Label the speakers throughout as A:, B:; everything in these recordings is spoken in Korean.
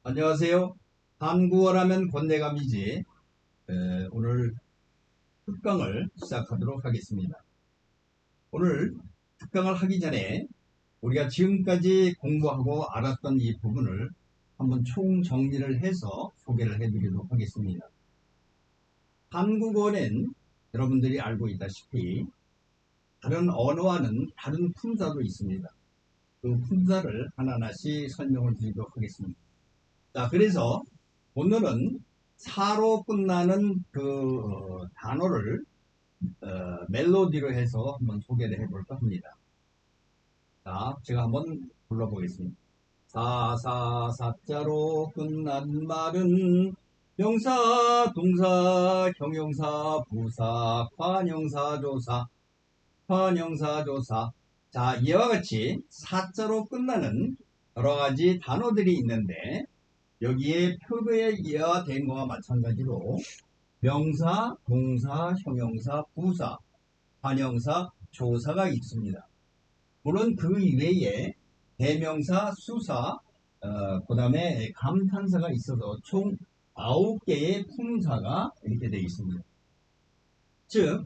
A: 안녕하세요. 한국어라면 권내감이지. 오늘 특강을 시작하도록 하겠습니다. 오늘 특강을 하기 전에 우리가 지금까지 공부하고 알았던 이 부분을 한번 총정리를 해서 소개를 해드리도록 하겠습니다. 한국어는 여러분들이 알고 있다시피 다른 언어와는 다른 품사도 있습니다. 그 품사를 하나하나씩 설명을 드리도록 하겠습니다. 자, 그래서 오늘은 사로 끝나는 단어를 멜로디로 해서 한번 소개를 해볼까 합니다. 자, 제가 한번 불러보겠습니다. 사자로 끝난 말은 명사, 동사, 형용사, 부사, 관형사, 조사. 자, 이와 같이 사자로 끝나는 여러 가지 단어들이 있는데 여기에 표기에 이하된 것과 마찬가지로 명사, 동사, 형용사, 부사, 관형사, 조사가 있습니다. 물론 그 이외에 대명사, 수사, 그 다음에 감탄사가 있어서 총 9개의 품사가 이렇게 되어 있습니다. 즉,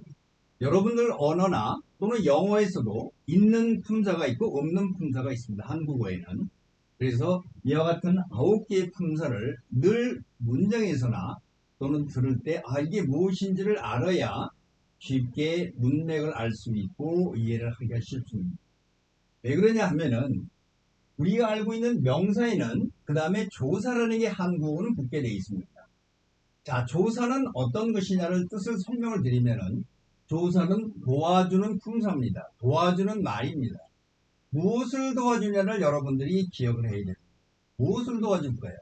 A: 여러분들 언어나 또는 영어에서도 있는 품사가 있고 없는 품사가 있습니다. 한국어에는. 그래서 이와 같은 9개의 품사를 늘 문장에서나 또는 들을 때 이게 무엇인지를 알아야 쉽게 문맥을 알 수 있고 이해를 하기가 쉽습니다. 왜 그러냐 하면은 우리가 알고 있는 명사에는 그 다음에 조사라는 게 한국어는 붙게 되어 있습니다. 자, 조사는 어떤 것이냐를 뜻을 설명을 드리면은 조사는 도와주는 품사입니다. 도와주는 말입니다. 무엇을 도와주냐를 여러분들이 기억을 해야 됩니다. 무엇을 도와줄 거예요?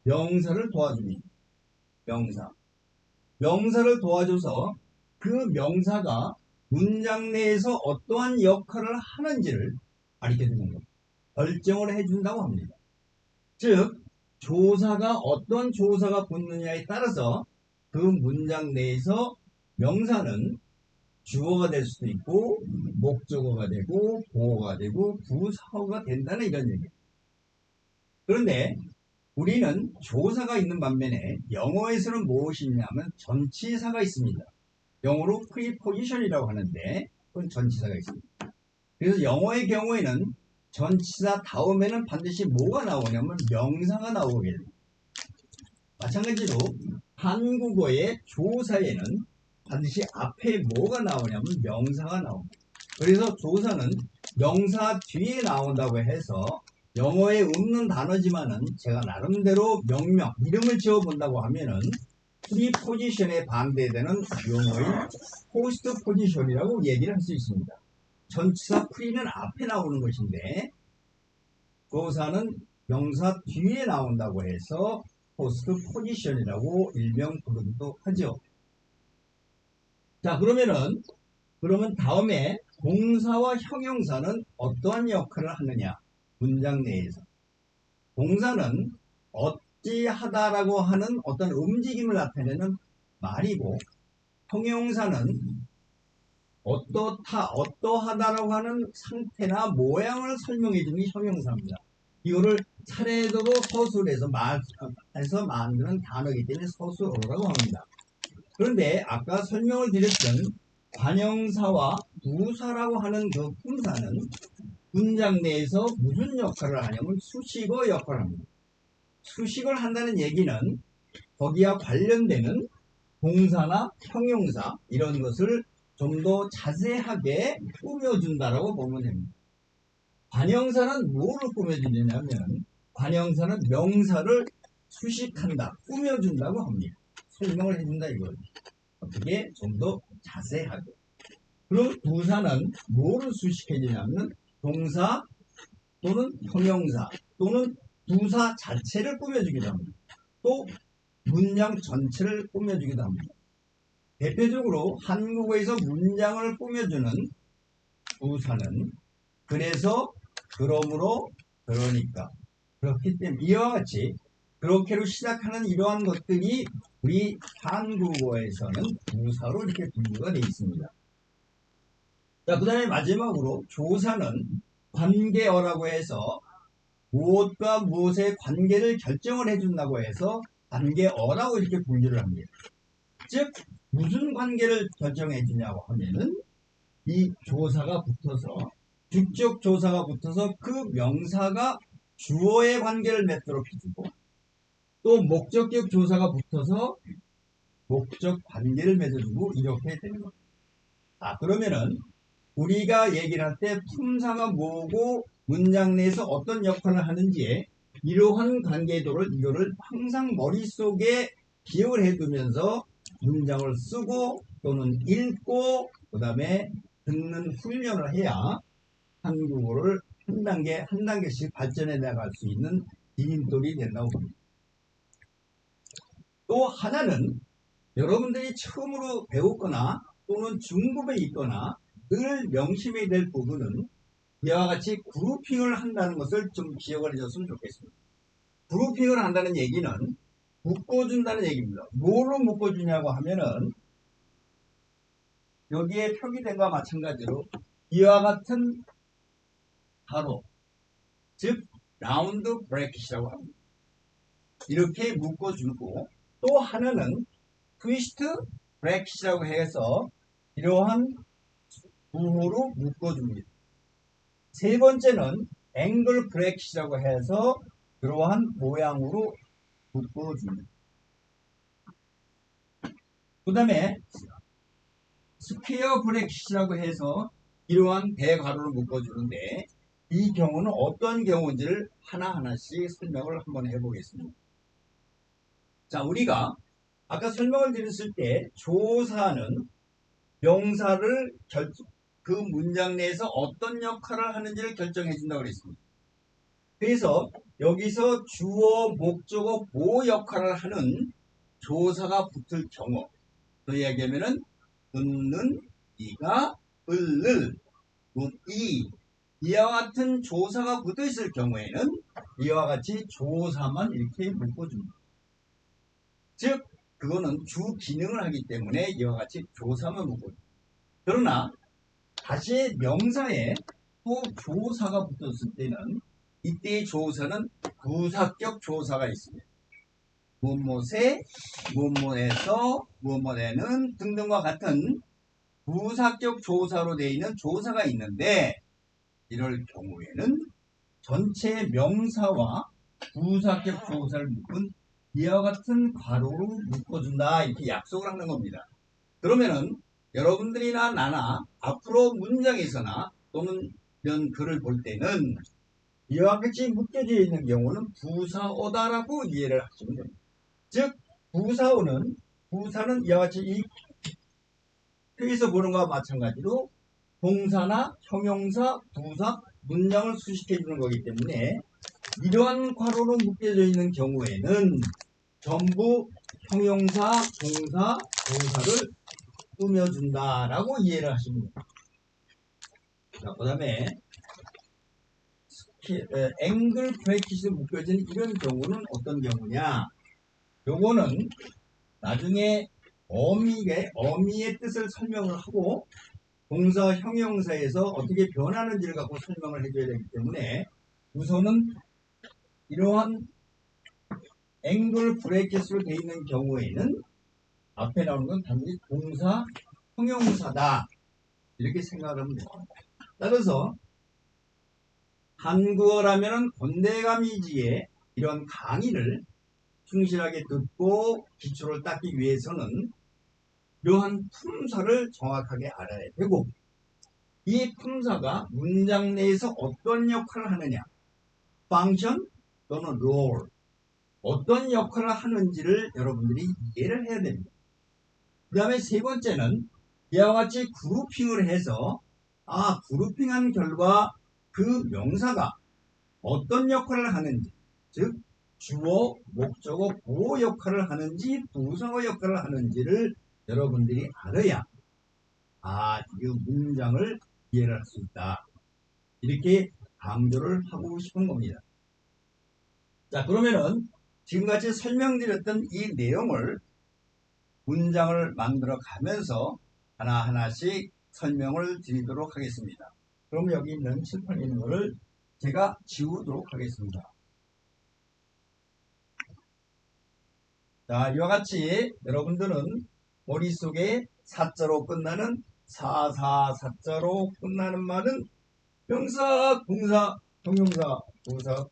A: 명사를 도와줍니다. 명사. 명사를 도와줘서 그 명사가 문장 내에서 어떠한 역할을 하는지를 가르쳐주는 겁니다. 결정을 해준다고 합니다. 즉, 조사가 어떤 조사가 붙느냐에 따라서 그 문장 내에서 명사는 주어가 될 수도 있고 목적어가 되고 보어가 되고 부사어가 된다는 이런 얘기입니다. 그런데 우리는 조사가 있는 반면에 영어에서는 무엇이 있냐면 전치사가 있습니다. 영어로 preposition이라고 하는데 그건 전치사가 있습니다. 그래서 영어의 경우에는 전치사 다음에는 반드시 뭐가 나오냐면 명사가 나오게 됩니다. 마찬가지로 한국어의 조사에는 반드시 앞에 뭐가 나오냐면 명사가 나옵니다. 그래서 조사는 명사 뒤에 나온다고 해서 영어에 없는 단어지만은 제가 나름대로 명명, 이름을 지어본다고 하면은 프리포지션에 반대되는 용어인 포스트 포지션이라고 얘기를 할 수 있습니다. 전치사 프리는 앞에 나오는 것인데 조사는 명사 뒤에 나온다고 해서 포스트 포지션이라고 일명 부르기도 하죠. 자, 그러면 다음에 동사와 형용사는 어떠한 역할을 하느냐? 문장 내에서. 동사는 어찌하다라고 하는 어떤 움직임을 나타내는 말이고, 형용사는 어떠하다라고 하는 상태나 모양을 설명해 주는 게 형용사입니다. 이거를 차례대로 서술해서 해서 만드는 단어이기 때문에 서술어라고 합니다. 그런데 아까 설명을 드렸던 관형사와 부사라고 하는 그 품사는 문장 내에서 무슨 역할을 하냐면 수식어 역할을 합니다. 수식을 한다는 얘기는 거기와 관련되는 동사나 형용사 이런 것을 좀 더 자세하게 꾸며준다라고 보면 됩니다. 관형사는 뭐를 꾸며주냐면 관형사는 명사를 수식한다, 꾸며준다고 합니다. 설명을 해준다 이거죠. 어떻게 좀 더 자세하게. 그럼 부사는 뭐를 수식해주냐면 동사 또는 형용사 또는 부사 자체를 꾸며주기도 합니다. 또 문장 전체를 꾸며주기도 합니다. 대표적으로 한국어에서 문장을 꾸며주는 부사는 그래서, 그러므로, 그러니까, 그렇기 때문에 이와 같이 그렇게로 시작하는 이러한 것들이 우리 한국어에서는 부사로 이렇게 분류가 되어 있습니다. 자, 그 다음에 마지막으로 조사는 관계어라고 해서 무엇과 무엇의 관계를 결정을 해준다고 해서 관계어라고 이렇게 분류를 합니다. 즉 무슨 관계를 결정해 주냐고 하면은 이 조사가 붙어서 주격 조사가 붙어서 그 명사가 주어의 관계를 맺도록 해주고 또 목적격 조사가 붙어서 목적 관계를 맺어주고 이렇게 되는 겁니다. 그러면은 우리가 얘기를 할 때 품사가 뭐고 문장 내에서 어떤 역할을 하는지에 이러한 관계도를 이거를 항상 머릿속에 기억을 해두면서 문장을 쓰고 또는 읽고 그 다음에 듣는 훈련을 해야 한국어를 한 단계 한 단계씩 발전해 나갈 수 있는 디딤돌이 된다고 봅니다. 또 하나는 여러분들이 처음으로 배웠거나 또는 중급에 있거나 늘 명심해야 될 부분은 이와 같이 그룹핑을 한다는 것을 좀 기억을 해줬으면 좋겠습니다. 그룹핑을 한다는 얘기는 묶어준다는 얘기입니다. 뭐로 묶어주냐고 하면은 여기에 표기된 것과 마찬가지로 이와 같은 가로 즉 라운드 브래킷이라고 합니다. 이렇게 묶어주고 또 하나는 트위스트 브래킷이라고 해서 이러한 부호로 묶어줍니다. 세 번째는 앵글 브래킷이라고 해서 이러한 모양으로 묶어줍니다. 그 다음에 스퀘어 브래킷이라고 해서 이러한 대괄호를 묶어주는데 이 경우는 어떤 경우인지를 하나하나씩 설명을 한번 해보겠습니다. 자, 우리가 아까 설명을 드렸을 때 조사는 명사를 그 문장 내에서 어떤 역할을 하는지를 결정해 준다고 그랬습니다. 그래서 여기서 주어, 목적어, 보호 역할을 하는 조사가 붙을 경우 또 이야기하면은 은는, 이가, 을을, 이 이와 같은 조사가 붙어 있을 경우에는 이와 같이 조사만 이렇게 묶어줍니다. 즉 그거는 주 기능을 하기 때문에 이와 같이 조사만 묶어줍니다. 그러나 다시 명사에 또 조사가 붙었을 때는 이때의 조사는 부사격 조사가 있습니다. 무엇에, 무엇에서, 무엇에는 등등과 같은 부사격 조사로 되어 있는 조사가 있는데 이럴 경우에는 전체 명사와 부사격 조사를 묶은 이와 같은 괄호로 묶어준다 이렇게 약속을 하는 겁니다. 그러면은 여러분들이나 나나 앞으로 문장에서나 또는 이런 글을 볼 때는 이와 같이 묶여져 있는 경우는 부사어다라고 이해를 하시면 됩니다. 즉 부사는 이와 같이 이 표에서 보는 것과 마찬가지로 동사나 형용사, 부사, 문장을 수식해 주는 거기 때문에 이러한 괄호로 묶여져 있는 경우에는 전부 형용사, 동사, 부사를 꾸며준다라고 이해를 하시면 됩니다. 자, 그 다음에 앵글 브래킷이 묶여진 이런 경우는 어떤 경우냐? 요거는 나중에 어미의 뜻을 설명을 하고 동사, 형용사에서 어떻게 변하는지를 갖고 설명을 해줘야 되기 때문에 우선은 이러한 앵글 브래킷으로 되어 있는 경우에는 앞에 나오는 건 단지 동사, 형용사다 이렇게 생각을 하면 됩니다. 따라서 한국어라면 건대감이지에 이런 강의를 충실하게 듣고 기초를 닦기 위해서는 이러한 품사를 정확하게 알아야 되고 이 품사가 문장 내에서 어떤 역할을 하느냐 function 또는 role 어떤 역할을 하는지를 여러분들이 이해를 해야 됩니다. 그 다음에 세 번째는 이와 같이 그룹핑을 해서 그룹핑한 결과 그 명사가 어떤 역할을 하는지 즉 주어, 목적어, 보호 역할을 하는지 부사어 역할을 하는지를 여러분들이 알아야 이 문장을 이해를 할 수 있다. 이렇게 강조를 하고 싶은 겁니다. 자, 그러면은 지금같이 설명드렸던 이 내용을 문장을 만들어 가면서 하나하나씩 설명을 드리도록 하겠습니다. 그럼 여기 있는 칠판에 있는 거를 제가 지우도록 하겠습니다. 자, 이와 같이 여러분들은 머릿속에 사자로 끝나는 사자로 끝나는 말은 명사, 동사, 형용사, 부사,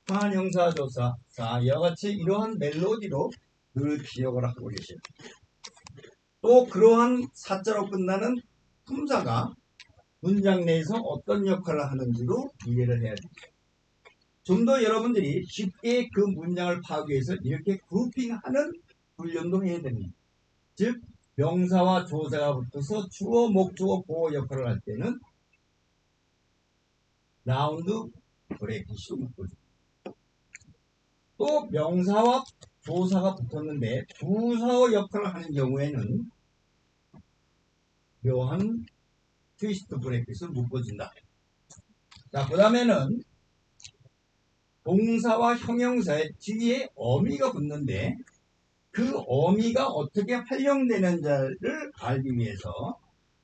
A: 관형사, 조사. 자, 이와 같이 이러한 멜로디로 늘 기억을 하고 계십니다. 또 그러한 사자로 끝나는 품사가 문장 내에서 어떤 역할을 하는지도 이해를 해야 됩니다. 좀 더 여러분들이 쉽게 그 문장을 파악하기 위해서 이렇게 그룹핑하는 훈련도 해야 됩니다. 즉 명사와 조사가 붙어서 주어, 목적어, 보어 역할을 할 때는 라운드 브레이크식으로 묶어줍니다. 또 명사와 조사가 붙었는데 부사어 역할을 하는 경우에는 묘한 트위스트 브레이크식으로 묶어준다. 자, 그 다음에는 동사와 형용사의 뒤에 어미가 붙는데 그 어미가 어떻게 활용되는지를 알기 위해서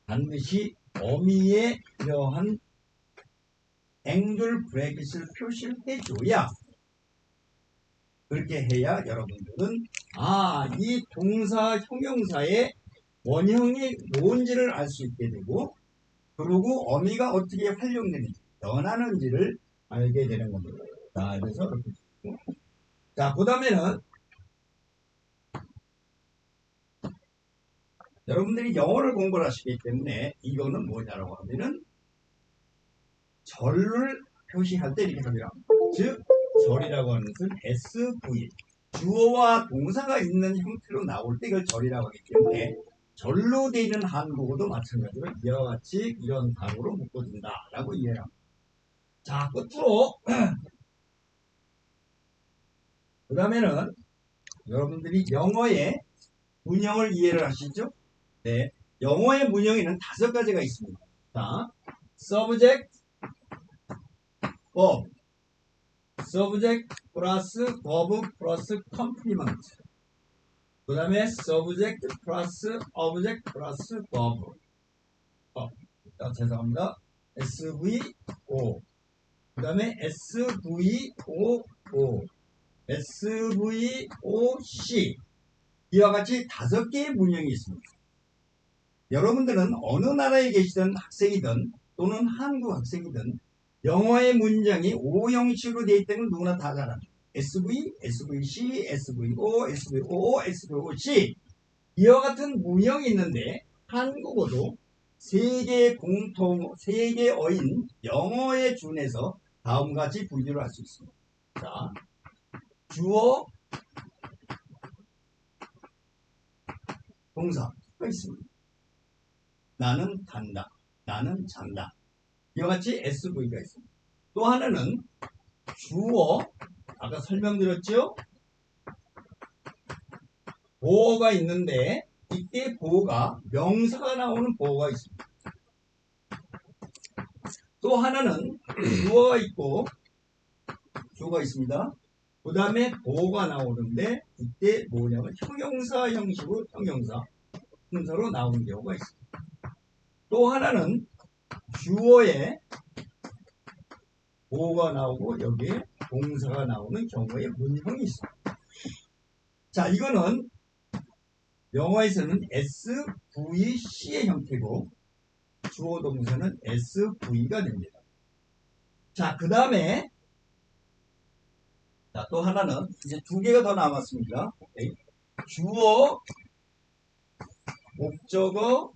A: 반드시 어미의 이러한 앵글 브레이크를 표시를 해줘야, 그렇게 해야 여러분들은 이 동사 형용사의 원형이 뭔지를 알 수 있게 되고, 그리고 어미가 어떻게 활용되는지 변하는지를 알게 되는 겁니다. 자, 그래서 이렇게 찍고. 자, 그 다음에는 여러분들이 영어를 공부를 하시기 때문에 이거는 뭐냐라고 하면은 절을 표시할 때 이렇게 합니다. 즉 절이라고 하는 것은 SV, 주어와 동사가 있는 형태로 나올 때 이걸 절이라고 하기 때문에 절로 되어 있는 한국어도 마찬가지로 이와 같이 이런 단어로 묶어준다 라고 이해를 합니다. 자, 끝으로 그 다음에는 여러분들이 영어의 문형을 이해를 하시죠? 네, 영어의 문형에는 5가지가 있습니다. 자, subject, verb, subject 플러스 verb 플러스 complement. 그 다음에 subject 플러스 object 플러스 verb. 죄송합니다. SVO. 그 다음에 SVOO, SVOC. 이와 같이 5개의 문형이 있습니다. 여러분들은 어느 나라에 계시던 학생이든 또는 한국 학생이든 영어의 문장이 O형식으로 되어 있다는 건 누구나 다 잘 압니다. SV, SVC, SVO, SVO, SVOC. 이와 같은 문형이 있는데 한국어도 세계 어인 영어에 준해서 다음과 같이 분류를 할 수 있습니다. 자, 주어, 동사가 있습니다. 나는 간다, 나는 잔다. 이와 같이 SV가 있습니다. 또 하나는 주어, 아까 설명드렸죠? 보어가 있는데 이때 보어가 명사가 나오는 보어가 있습니다. 또 하나는 주어가 있고 주어가 있습니다. 그 다음에 보어가 나오는데 이때 뭐냐면 형용사 형식으로 형용사 순서로 나오는 경우가 있습니다. 또 하나는 주어에 보어가 나오고 여기에 동사가 나오는 경우의 문형이 있습니다. 자, 이거는 영어에서는 SVC의 형태고 주어 동사는 SV가 됩니다. 자, 그 다음에 또 하나는 이제 2개가 더 남았습니다. 오케이. 주어, 목적어,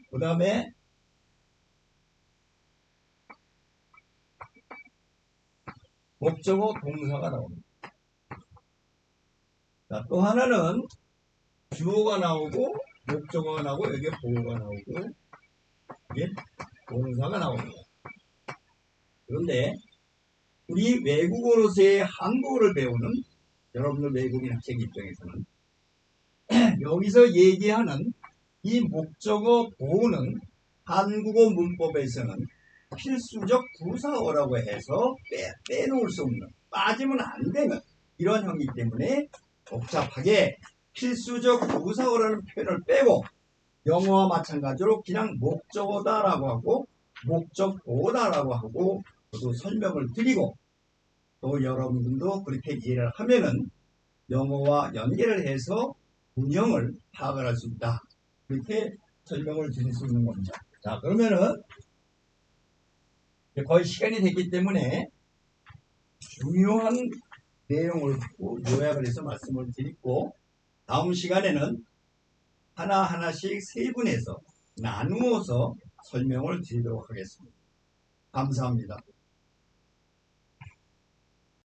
A: 그 다음에 목적어 동사가 나옵니다. 자, 또 하나는 주어가 나오고 목적어가 나오고 여기에 보어가 나오고 이게 동사가 나옵니다. 그런데 우리 외국어로서의 한국어를 배우는 여러분들 외국인 학생 입장에서는 여기서 얘기하는 이 목적어 보어는 한국어 문법에서는 필수적 부사어라고 해서 빼놓을 수 없는, 빠지면 안 되는 이런 형이기 때문에 복잡하게 필수적 부사어라는 표현을 빼고 영어와 마찬가지로 그냥 목적어다라고 하고 목적보다라고 하고 저도 설명을 드리고 또 여러분들도 그렇게 이해를 하면은 영어와 연계를 해서 운영을 파악을 할 수 있다. 그렇게 설명을 드릴 수 있는 겁니다. 자, 그러면은 거의 시간이 됐기 때문에 중요한 내용을 요약을 해서 말씀을 드리고 다음 시간에는 하나하나씩 세분해서 나누어서 설명을 드리도록 하겠습니다. 감사합니다.